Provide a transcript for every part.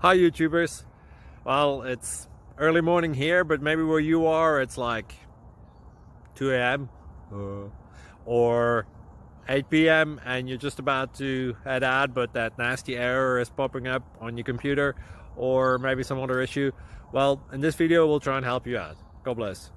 Hi YouTubers. Well, it's early morning here, but maybe where you are it's like 2 a.m. or 8 p.m. and you're just about to head out, but that nasty error is popping up on your computer, or maybe some other issue. Well, in this video we'll try and help you out. God bless.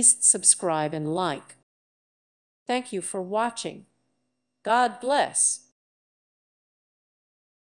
Please subscribe and like. Thank you for watching. God bless.